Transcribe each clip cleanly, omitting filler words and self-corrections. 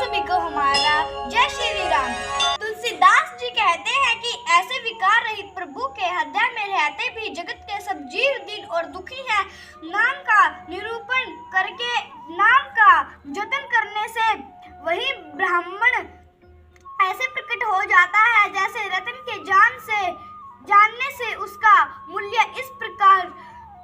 सभी को हमारा जय श्री राम। तुलसीदास जी कहते हैं कि ऐसे विकार रहित प्रभु के हृदय में रहते भी जगत के सब जीव दीन और दुखी हैं। नाम का निरूपण करके नाम का जतन करने से वही ब्राह्मण ऐसे प्रकट हो जाता है जैसे रतन के जानने से उसका मूल्य। इस प्रकार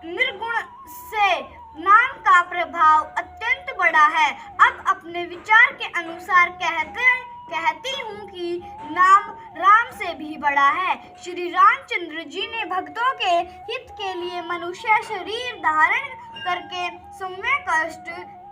निर्गुण से नाम का प्रभाव अत्यंत बड़ा है। अब अपने विचार के अनुसार कहती हूँ कि नाम राम से भी बड़ा है। श्री रामचंद्र जी ने भक्तों के हित के लिए मनुष्य शरीर धारण करके सौम्य कष्ट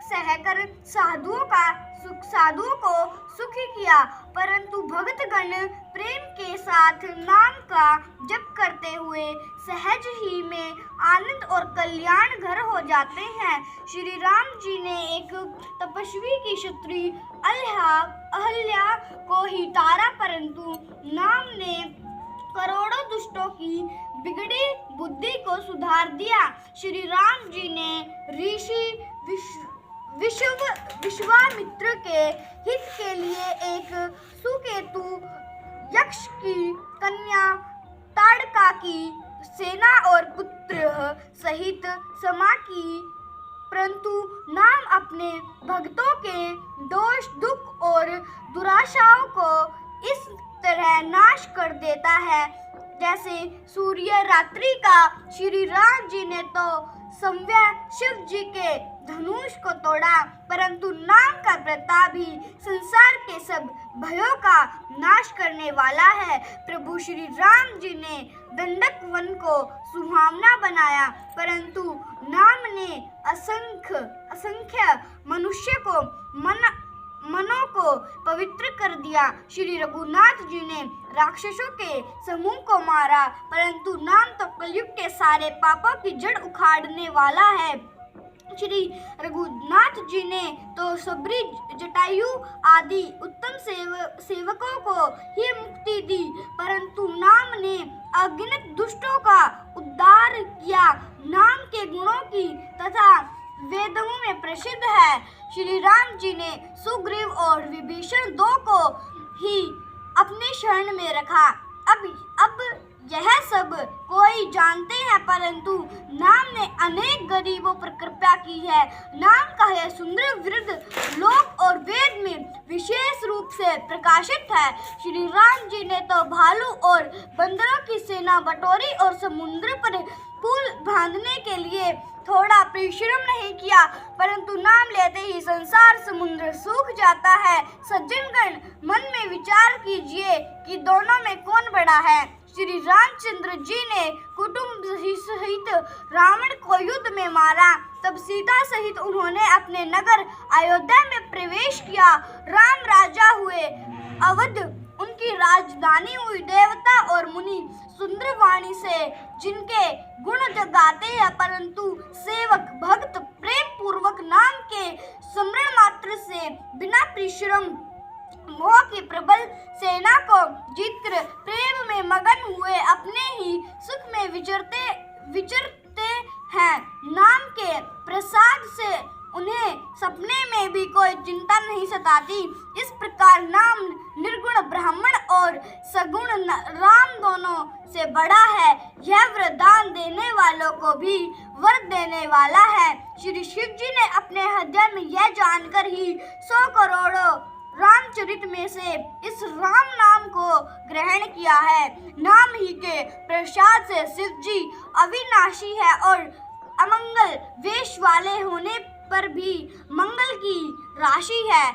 सहकर साधुओं को सुखी किया, परंतु भक्तगण प्रेम के साथ नाम का जप करते हुए सहज ही में आनंद और कल्याण घर हो जाते हैं। श्री राम जी ने एक तपस्वी की पुत्री अहल्या को ही तारा, परंतु नाम ने करोड़ों दुष्टों की बिगड़ी बुद्धि को सुधार दिया। श्री राम जी ने ऋषि विश्वामित्र के हित के लिए एक सुकेतु यक्ष की कन्या ताड़का की सेना और पुत्र सहित समा की, परंतु नाम अपने भक्तों के दोष दुख और दुराशाओं को इस तरह नाश कर देता है जैसे सूर्य रात्रि का। श्री राम जी ने तो स्वयं शिव जी के धनुष को तोड़ा, परंतु नाम का प्रताप ही संसार के सब भयों का नाश करने वाला है। प्रभु श्री राम जी ने दंडक वन को सुहावना बनाया, परंतु नाम ने असंख्य मनुष्य को मनों को पवित्र कर दिया। श्री रघुनाथ जी ने राक्षसों के समूह को मारा, परंतु नाम तो कलयुग के सारे पापों की जड़ उखाड़ने वाला है। श्री रघुनाथ जी ने तो सबरी जटायु आदि उत्तम सेवकों को ही मुक्ति दी, परंतु नाम ने अगणित दुष्टों का उद्धार किया। नाम के गुणों की तथा वेदों में प्रसिद्ध है। श्री राम जी ने सुग्रीव और विभीषण दो को ही अपने शरण में रखा। अब यह सब कोई जानते हैं, परंतु नाम ने अनेक गरीबों पर कृपा की है। नाम का यह सुंदर वृद्ध लोक और वेद में विशेष रूप से प्रकाशित है। श्री राम जी ने तो भालू और बंदरों की सेना बटोरी और समुद्र पर पुल बांधने के लिए थोड़ा परिश्रम नहीं किया, परंतु नाम लेते ही संसार समुद्र सूख जाता है। सज्जनगण, मन में विचार कीजिए कि दोनों में कौन बड़ा है। श्री रामचंद्र जी ने कुटुंब सहित रावण को युद्ध में मारा, तब सीता सहित उन्होंने अपने नगर अयोध्या में प्रवेश किया। राम राजा हुए, अवध उनकी राजधानी हुई। देवता और मुनि सुंदर वाणी से जिनके गुण गाते हैं, परंतु सेवक भक्त प्रेम पूर्वक नाम के स्मरण मात्र से बिना परिश्रम मोह की प्रबल सेना को जीतकर प्रेम में मगन हुए अपने ही सुख में विचरते हैं। नाम के प्रसाद से उन्हें सपने में भी कोई चिंता नहीं सताती। इस प्रकार नाम निर्गुण ब्राह्मण और सगुण राम दोनों से बड़ा है। यह वरदान देने वालों को भी वर देने वाला है। श्री शिव जी ने अपने हृदय में यह जानकर ही 100 करोड़ों रामचरित में से इस राम नाम को ग्रहण किया है। नाम ही के प्रसाद से शिव जी अविनाशी है और अमंगल वेश वाले होने पर भी मंगल की राशि है।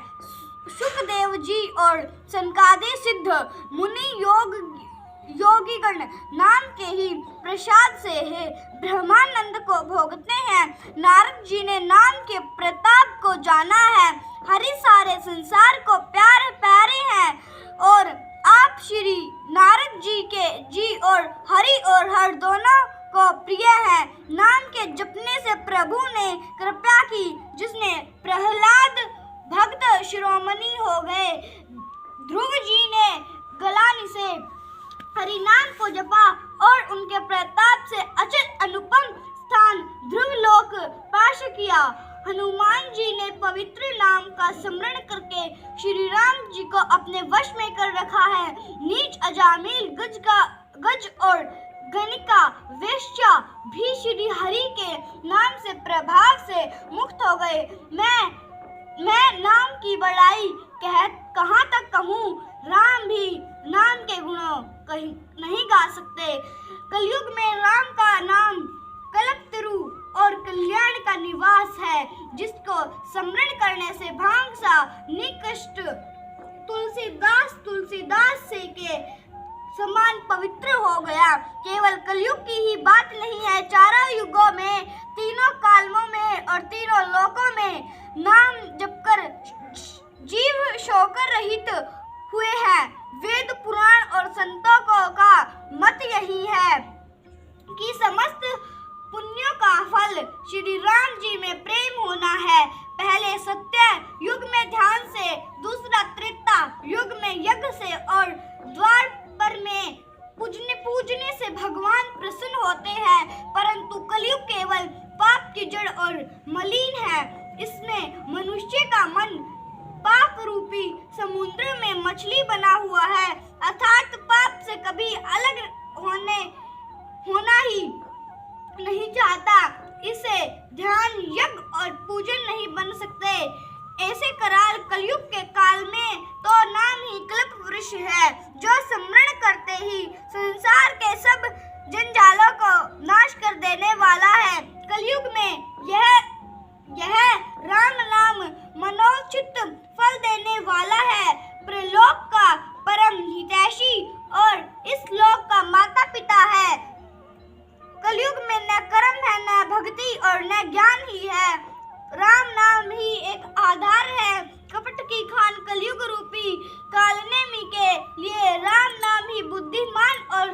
सुखदेव जी और सनकादि सिद्ध मुनि योगीगण नाम के ही प्रसाद से ब्रह्मानंद को भोगते हैं। नारद जी ने नाम के प्रताप को जाना है। हरि सारे संसार को प्यारे हैं और आप श्री नारद जी और हर दोनों को प्रिय है। नाम के जपने से प्रभु ने कृपा की, जिसने प्रहलाद भक्त शिरोमणि हो गए। ध्रुव जी ने गलानी से हरि नाम को जपा और उनके प्रताप से अचल अनुपम स्थान ध्रुवलोक पाश किया। हनुमान जी ने पवित्र नाम का स्मरण करके श्री राम जी को अपने वश में कर रखा है। नीच अजामिल गज और गणिका वेश्या भी श्री हरि के नाम से प्रभाव से मुक्त हो गए। मैं नाम की बड़ाई कहाँ तक कहूँ, राम भी नाम के गुणों कहीं नहीं गा सकते। कलयुग में राम का नाम कल्पतरु और कल्याण का निवास है, जिसको स्मरण करने से भांग सा निकृष्ट तुलसीदास से के समान पवित्र हो गया। केवल कलयुग की ही बात नहीं है, चारों युगों में, तीनों कालों में और तीनों लोकों में नाम जपकर जीव शोकर रहित हुए हैं। वेद पुराण और संतों का मत यही है कि समस्त पुण्यों का फल श्री राम जी में प्रेम होना है। पहले सत्य युग में ध्यान से, दूसरा त्रेता युग में यज्ञ से और द्वापर में पूजने से भगवान प्रसन्न होते हैं। परंतु कलयुग केवल पाप की जड़ और मलिन है। इसमें मनुष्य का मन पाप रूपी समुद्र में मछली बना हुआ है, अर्थात पाप से कभी अलग होना ही नहीं चाहता। इसे ध्यान, यज्ञ और पूजन नहीं बन सकते। ऐसे कराल कलयुग के काल में तो नाम ही कल्प वृक्ष है, जो स्मरण करते ही संसार के सब जंजालों को नाश कर देने वाला है। कलयुग में यह राम नाम मनोचित फल देने वाला है, प्रलोक का परम हितैषी और इस लोक का माता पिता है। कलयुग में न कर्म है, न भक्ति और न ज्ञान ही है। राम नाम ही एक आधार है। कपट की खान कलयुग रूपी कालनेमी के लिए राम नाम ही बुद्धिमान और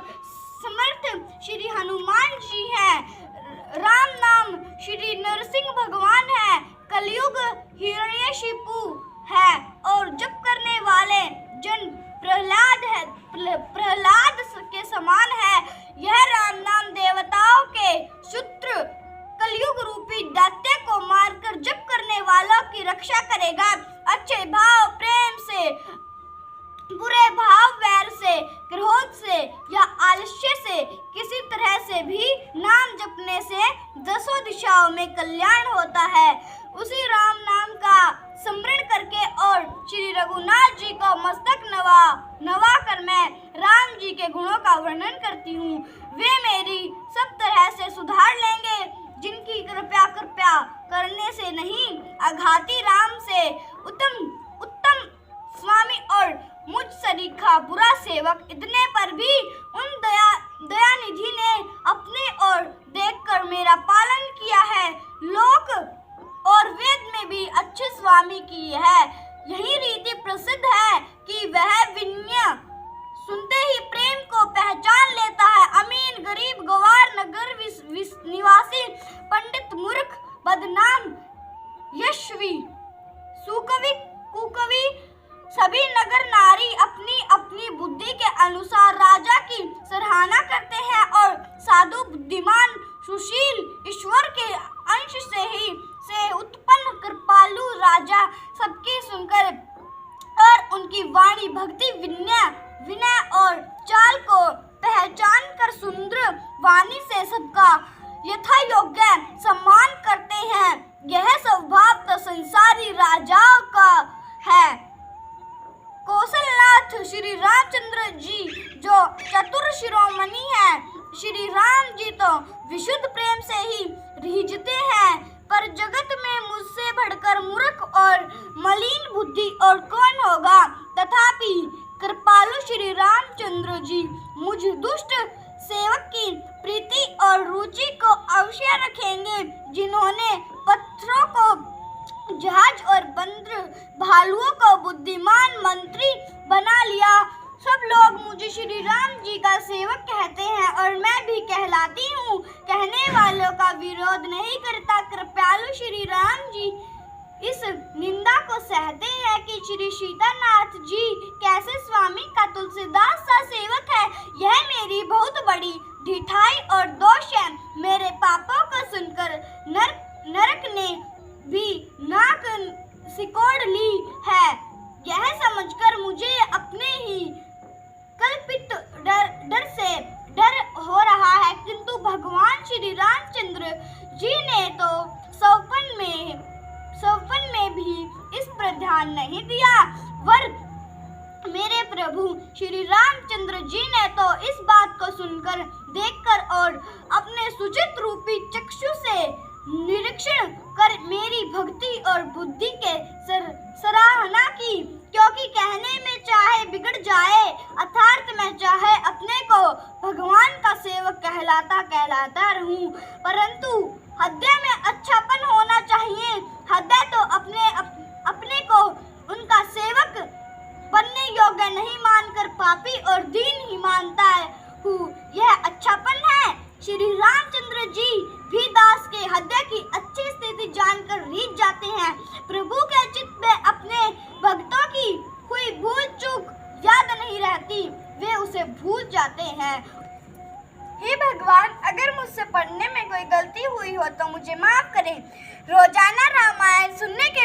समर्थ श्री हनुमान जी है। राम नाम श्री नरसिंह भगवान है। कलयुग हिरण्यकशिपु है और जप करने वाले जन प्रहलाद के समान है। यह राम नाम देवताओं के शत्रु कलयुग रूपी दैत्य को मारकर जप करने वालों की रक्षा करेगा। अच्छे भाव प्रेम से, बुरे भाव वैर से, क्रोध से या आलस्य से, किसी तरह से भी नाम जपने से दसों दिशाओं में कल्याण होता है। उसी राम नाम का स्मरण करके और श्री रघुनाथ जी को मस्तक नवा कर मैं राम जी के गुणों का वर्णन करती हूँ। वे मेरी सब तरह से सुधार लेंगे, जिनकी कृपया करने से नहीं, अघाती राम से उत्तम स्वामी और मुझ सरीखा बुरा सेवक, इतने पर भी उन दयानिधि ने अपने ओर देखकर मेरा पालन किया है। लोक और वेद में भी अच्छे स्वामी की है। यही रीति प्रसिद्ध है कि वह विनय सुनते ही प्रेम को पहचान लेता है। अमीन, गरीब, गवार, नगर निवासी, पंडित, मूर्ख, बदनाम, यशस्वी, सुकवि, कुकवि, सभी नगर नारी अपनी अपनी बुद्धि के अनुसार राजा की सराहना करते हैं और साधु, बुद्धिमान, सुशील, ईश्वर के अंश से उत्पन्न कृपालु राजा सबकी सुनकर और उनकी वाणी, भक्ति, विनय और चाल को पहचान कर सुंदर वाणी से सबका यथा योग्य सम्मान करते हैं। यह स्वभाव तो संसारी राजाओं का है। कौशलनाथ श्री रामचंद्र जी जो चतुर शिरोमणि हैं, श्री राम जी तो विशुद्ध प्रेम से ही रीझते हैं, पर जगत में मुझसे बढ़कर मूर्ख और मलिन बुद्धि और कौन होगा। तथापि कृपालु श्री रामचंद्र जी मुझ दुष्ट सेवक की प्रीति और रुचि को अवश्य रखेंगे, जिन्होंने पत्थरों को जहाज और बंदर भालुओं को बुद्धिमान मंत्री बना लिया। सब लोग मुझे श्री राम जी का सेवक कहते हैं और मैं भी कहलाती हूँ। कहने वालों का विरोध नहीं करता। कृपालु श्री राम जी इस निंदा को सहते हैं कि श्री सीतानाथ जी कैसे स्वामी का तुलसीदास सा सेवक है। यह मेरी बहुत बड़ी ढिठाई और दोष है। मेरे पापों को सुनकर नरक ने भी नाक सिकोड़ ली है। यह वरदान नहीं दिया। मेरे प्रभु श्री रामचंद्र जी ने तो इस बात को सुनकर, देखकर और अपने सुचित रूपी चक्षु से निरीक्षण कर मेरी भक्ति और बुद्धि के सराहना की, क्योंकि कहने में चाहे बिगड़ जाए, अर्थात में चाहे अपने को भगवान का सेवक कहलाता रहूं, परंतु हृदय में अच्छापन होना चाहिए। हृदय तो अपने को उनका सेवक बनने योग्य नहीं मानकर पापी और दीन ही मानता हूँ, यह अच्छापन है। श्री रामचंद्र जी भी दास के हृदय की अच्छी स्थिति जानकर रीझ जाते हैं। प्रभु के चित्त में अपने भक्तों की हुई भूल चूक याद नहीं रहती, वे उसे भूल जाते हैं। हे भगवान, अगर मुझसे पढ़ने में कोई गलती हुई हो तो मुझे माफ करें। रोजाना रामायण सुनने के